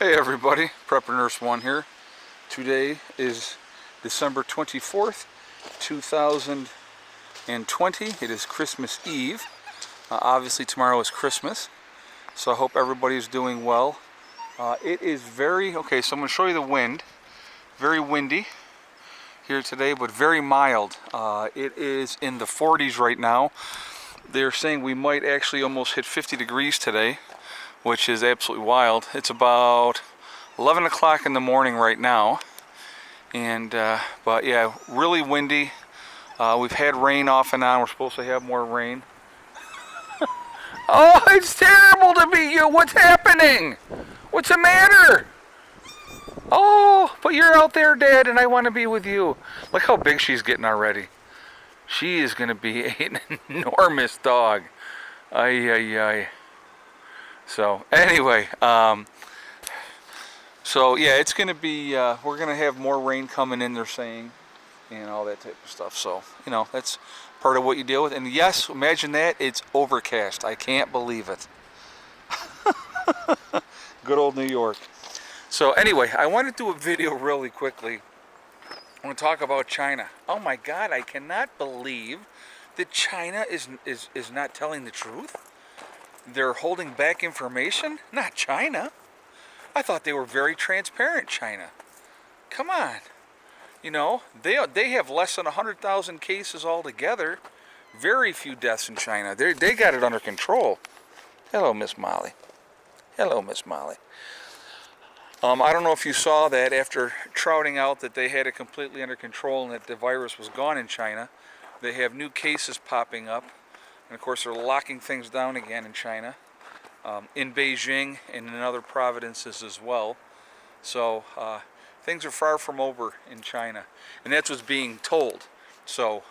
Hey everybody, Prepper Nurse 1 here. Today is December 24th, 2020. It is Christmas Eve. Obviously tomorrow is Christmas, so I hope everybody's doing well. It is okay, so I'm going to show you the wind. Very windy here today, but very mild. It is in the 40s right now. They're saying we might actually almost hit 50 degrees today, which is absolutely wild. It's about 11 o'clock in the morning right now, and but yeah, really windy. We've had rain off and on. We're supposed to have more rain. Oh, it's terrible to be you. What's happening? What's the matter? Oh, but you're out there, Dad, and I want to be with you. Look how big she's getting already. She is going to be an enormous dog. Ay, ay, ay. So anyway, so yeah, it's going to be, we're going to have more rain coming in, they're saying, and all that type of stuff. So, you know, that's part of what you deal with. And yes, imagine that, it's overcast. I can't believe it. Good old New York. So anyway, I want to do a video really quickly. I want to talk about China. Oh my God, I cannot believe that China is not telling the truth. They're holding back information? Not China. I thought they were very transparent, China. Come on. You know, they have less than 100,000 cases altogether. Very few deaths in China. They got it under control. Hello, Miss Molly. Hello, Miss Molly. I don't know if you saw that after trotting out that they had it completely under control and that the virus was gone in China. They have new cases popping up. And of course, they're locking things down again in China, in Beijing and in other provinces as well. So things are far from over in China, and that's what's being told. So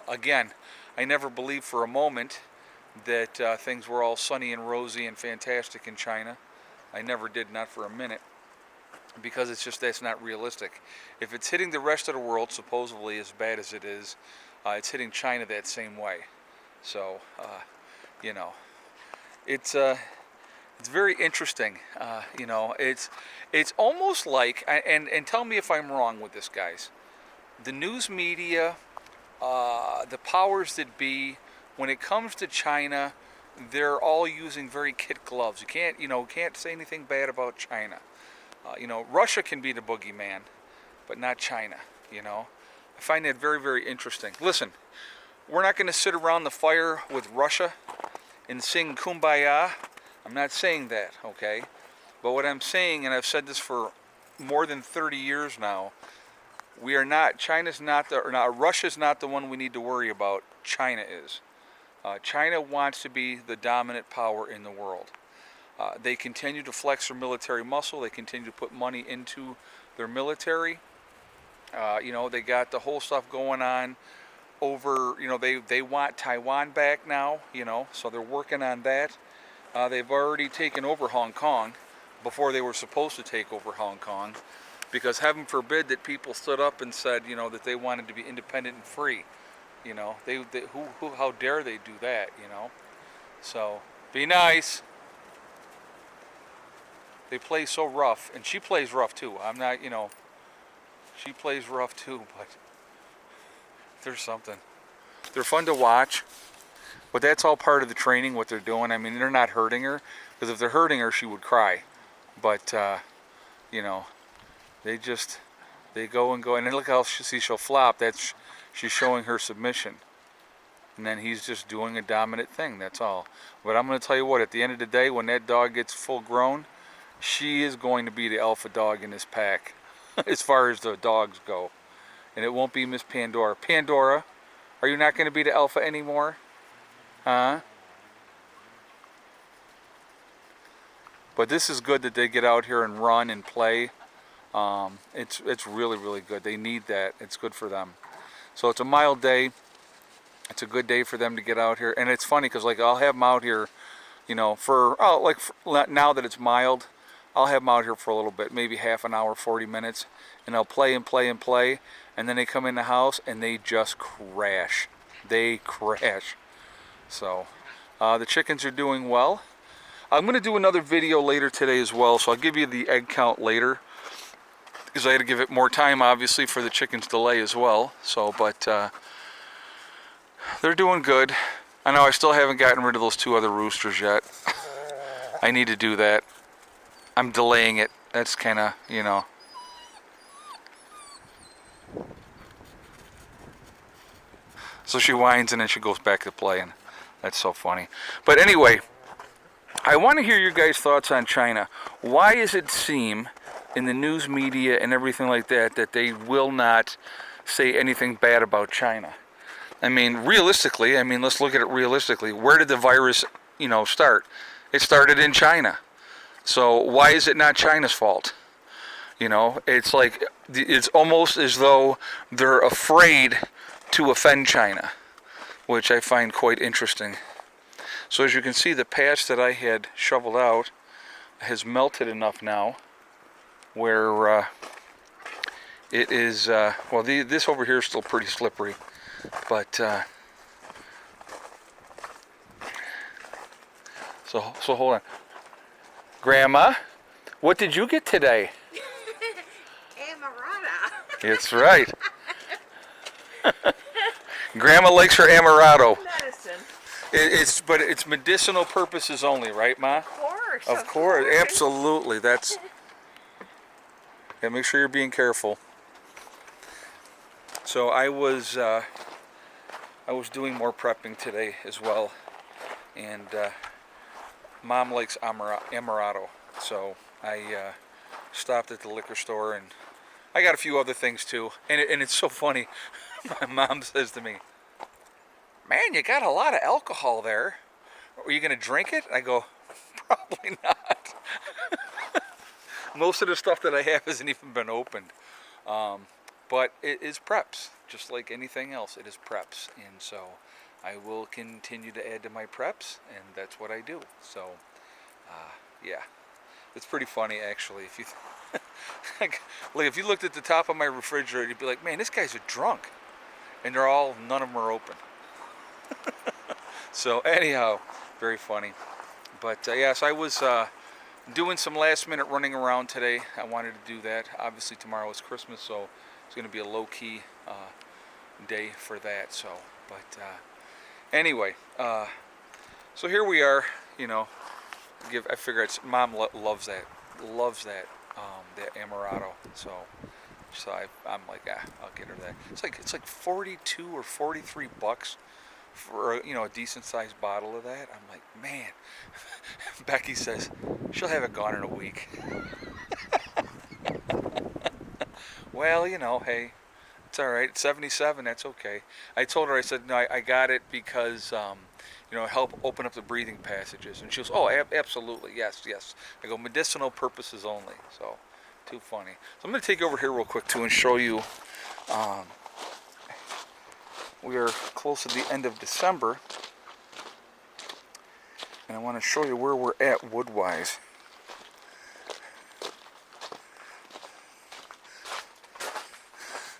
again, I never believed for a moment that things were all sunny and rosy and fantastic in China. I never did, not for a minute, because it's just, that's not realistic. If it's hitting the rest of the world supposedly as bad as it is, it's hitting China that same way. So, you know, it's very interesting. You know, it's almost like, and tell me if I'm wrong with this, guys. The news media, the powers that be, when it comes to China, they're all using very kid gloves. You can't say anything bad about China. You know, Russia can be the boogeyman, but not China. You know, I find that very, very interesting. Listen. We're not going to sit around the fire with Russia and sing Kumbaya. I'm not saying that, okay? But what I'm saying, and I've said this for more than 30 years now, Russia's not the one we need to worry about. China is. China wants to be the dominant power in the world. They continue to flex their military muscle. They continue to put money into their military. You know, they got the whole stuff going on over, you know, they want Taiwan back now, you know, so they're working on that. They've already taken over Hong Kong before they were supposed to take over Hong Kong, because heaven forbid that people stood up and said, you know, that they wanted to be independent and free. You know, how dare they do that, you know? So, be nice. They play so rough, and she plays rough too. I'm not, you know, she plays rough too, but there's something. They're fun to watch, but that's all part of the training, what they're doing. I mean, they're not hurting her, because if they're hurting her, she would cry. But, you know, they go and go, and then look how she'll flop. She's showing her submission. And then he's just doing a dominant thing, that's all. But I'm going to tell you what, at the end of the day, when that dog gets full grown, she is going to be the alpha dog in this pack, as far as the dogs go. And it won't be Miss Pandora. Pandora, are you not going to be the alpha anymore? Huh? But this is good that they get out here and run and play. It's really, really good. They need that. It's good for them. So it's a mild day. It's a good day for them to get out here. And it's funny because, like, I'll have them out here, you know, now that it's mild, I'll have them out here for a little bit, maybe half an hour, 40 minutes, and they'll play and play and play, and then they come in the house and they just crash. They crash. So the chickens are doing well. I'm going to do another video later today as well, so I'll give you the egg count later, because I had to give it more time, obviously, for the chickens to lay as well. So, but they're doing good. I know I still haven't gotten rid of those 2 other roosters yet. I need to do that. I'm delaying it. That's kind of, you know. So she whines and then she goes back to playing. That's so funny. But anyway, I want to hear your guys' thoughts on China. Why does it seem in the news media and everything like that that they will not say anything bad about China? I mean, realistically, let's look at it realistically. Where did the virus, start? It started in China. So why is it not China's fault? It's like, it's almost as though they're afraid to offend China, which I find quite interesting. So as you can see, the patch that I had shoveled out has melted enough now where it is, this over here is still pretty slippery, but so hold on. Grandma, what did you get today? Amarata. It's right. Grandma likes her Amaretto. Medicine. But it's medicinal purposes only, right, Ma? Of course. Of course, absolutely. That's. Yeah, make sure you're being careful. So I was doing more prepping today as well, and Mom likes Amaretto, so I stopped at the liquor store, and I got a few other things too. And it's so funny. My mom says to me, "Man, you got a lot of alcohol there. Are you going to drink it?" I go, "Probably not." Most of the stuff that I have hasn't even been opened. But it is preps, just like anything else. It is preps. And so I will continue to add to my preps, and that's what I do. So, yeah. It's pretty funny, actually. If you like if you looked at the top of my refrigerator, you'd be like, "Man, this guy's a drunk." And none of them are open. So anyhow, very funny. But yes, I was doing some last minute running around today. I wanted to do that. Obviously tomorrow is Christmas, so it's going to be a low-key day for that. So, but anyway, so here we are. I figure Mom loves that that Amaretto. So I'm like, I'll get her that. It's like 42 or 43 bucks for a decent sized bottle of that. I'm like, man. Becky says she'll have it gone in a week. Well, hey, it's all right. It's 77. That's okay. I told her, I said, no, I got it because help open up the breathing passages. And she goes, "Oh, absolutely, yes. I go, medicinal purposes only." So. Too funny. So I'm going to take you over here real quick too and show you. We are close to the end of December, and I want to show you where we're at wood-wise.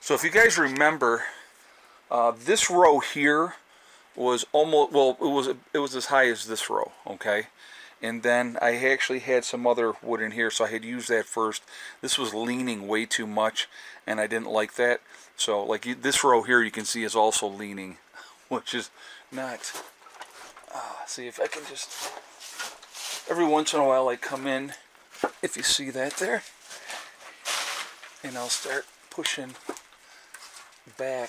So if you guys remember, this row here was almost, it was as high as this row, okay? And then I actually had some other wood in here, so I had used that first. This was leaning way too much, and I didn't like that. So, like this row here, you can see is also leaning, which is not. See if I can just. Every once in a while, I come in, if you see that there, and I'll start pushing back,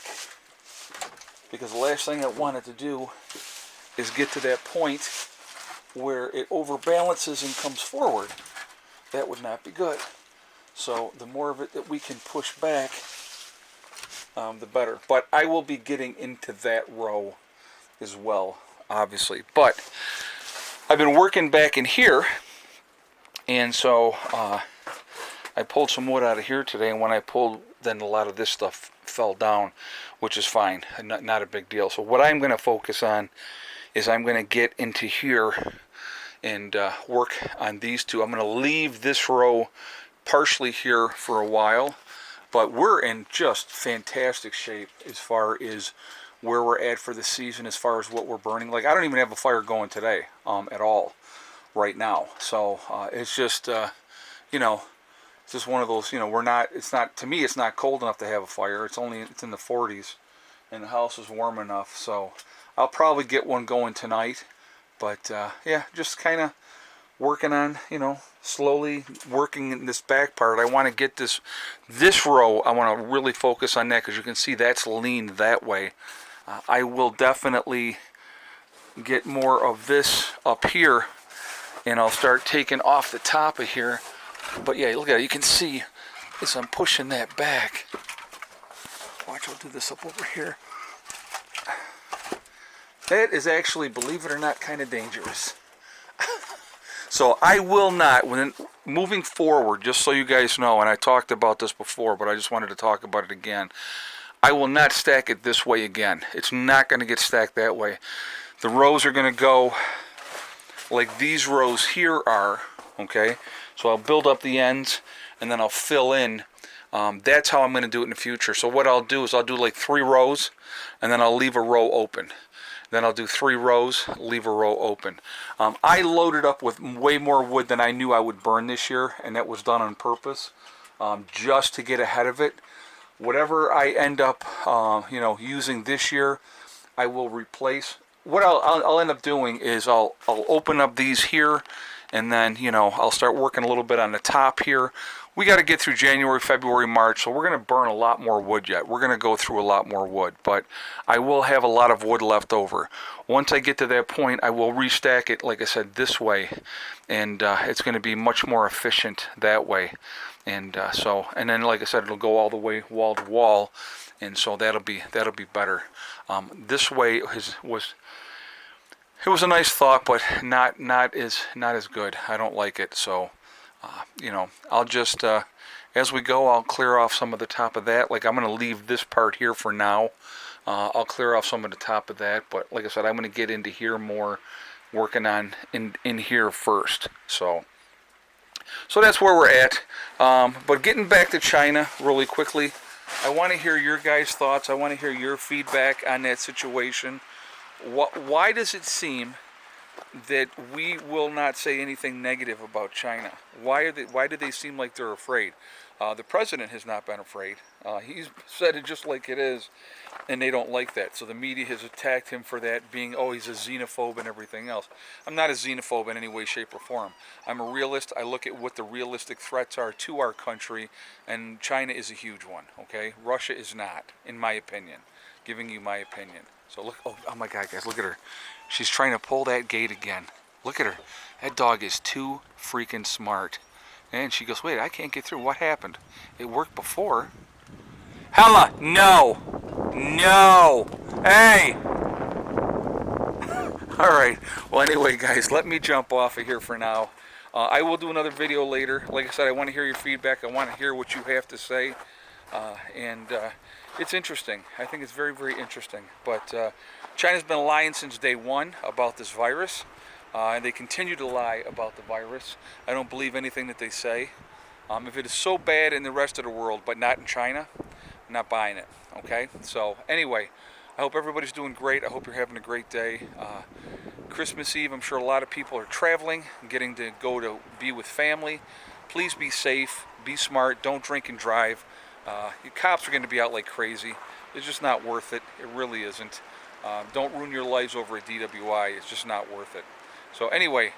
because the last thing I wanted to do is get to that point where it overbalances and comes forward. That would not be good. So the more of it that we can push back, the better. But I will be getting into that row as well, obviously. But I've been working back in here, and so I pulled some wood out of here today, and when I pulled, then a lot of this stuff fell down, which is fine, not a big deal. So what I'm going to focus on is I'm going to get into here and work on these two. I'm going to leave this row partially here for a while, but we're in just fantastic shape as far as where we're at for the season, as far as what we're burning. Like, I don't even have a fire going today at all. right now. So it's just, you know, it's just one of those, you know, we're not, it's not, to me, it's not cold enough to have a fire. It's in the 40s and the house is warm enough. So I'll probably get one going tonight. But yeah, just kind of working on, you know, slowly working in this back part. I want to get this row, I want to really focus on that because you can see that's leaned that way. I will definitely get more of this up here, and I'll start taking off the top of here. But yeah, look at it. You can see as I'm pushing that back. Watch, I'll do this up over here. That is actually, believe it or not, kind of dangerous. So I will not, when moving forward, just so you guys know, and I talked about this before, but I just wanted to talk about it again. I will not stack it this way again. It's not going to get stacked that way. The rows are going to go like these rows here are, okay? So I'll build up the ends, and then I'll fill in. That's how I'm going to do it in the future. So what I'll do is I'll do like 3 rows, and then I'll leave a row open. Then I'll do 3 rows, leave a row open. I loaded up with way more wood than I knew I would burn this year, and that was done on purpose, just to get ahead of it. Whatever I end up, you know, using this year, I will replace. What I'll end up doing is I'll open up these here, and then, you know, I'll start working a little bit on the top here. We got to get through January, February, March, so we're going to burn a lot more wood yet. We're going to go through a lot more wood, but I will have a lot of wood left over. Once I get to that point, I will restack it, like I said, this way, and it's going to be much more efficient that way. And and then, like I said, it'll go all the way wall to wall, and so that'll be better. This way was a nice thought, but not as good. I don't like it, so. You know, I'll just, as we go, I'll clear off some of the top of that. Like, I'm going to leave this part here for now. I'll clear off some of the top of that. But like I said, I'm going to get into here more, working on in here first. So that's where we're at. But getting back to China really quickly, I want to hear your guys' thoughts. I want to hear your feedback on that situation. Why does it seem that we will not say anything negative about China? Why do they seem like they're afraid? The president has not been afraid. He's said it just like it is, and they don't like that. So the media has attacked him for that, being, oh, he's a xenophobe and everything else. I'm not a xenophobe in any way, shape, or form. I'm a realist. I look at what the realistic threats are to our country, and China is a huge one, okay? Russia is not, in my opinion. Giving you my opinion. So look, oh my God, guys, look at her. She's trying to pull that gate again. Look at her. That dog is too freaking smart. And she goes, wait, I can't get through. What happened? It worked before. Hella, no. No. Hey. All right. Well, anyway, guys, let me jump off of here for now. I will do another video later. Like I said, I want to hear your feedback. I want to hear what you have to say. It's interesting. I think it's very, very interesting. But China's been lying since day one about this virus, and they continue to lie about the virus. I don't believe anything that they say. If it is so bad in the rest of the world, but not in China, I'm not buying it. Okay? So anyway, I hope everybody's doing great. I hope you're having a great day. Christmas Eve, I'm sure a lot of people are traveling, getting to go to be with family. Please be safe, be smart, don't drink and drive. Your cops are going to be out like crazy. It's just not worth it. It really isn't. Don't ruin your lives over a DWI. It's just not worth it. So anyway,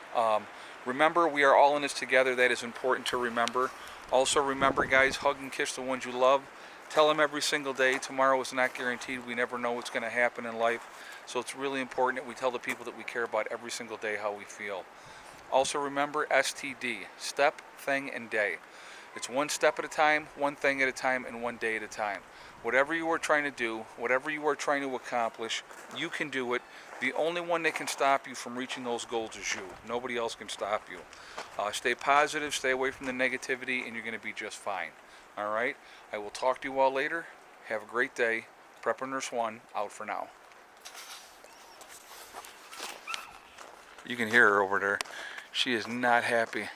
remember, we are all in this together. That is important to remember. Also remember, guys, hug and kiss the ones you love. Tell them every single day. Tomorrow is not guaranteed. We never know what's going to happen in life. So it's really important that we tell the people that we care about every single day how we feel. Also remember STD, step, thing, and day. It's one step at a time, one thing at a time, and one day at a time. Whatever you are trying to do, whatever you are trying to accomplish, you can do it. The only one that can stop you from reaching those goals is you. Nobody else can stop you. Stay positive, stay away from the negativity, and you're going to be just fine. All right? I will talk to you all later. Have a great day. Prepper Nurse 1, out for now. You can hear her over there. She is not happy.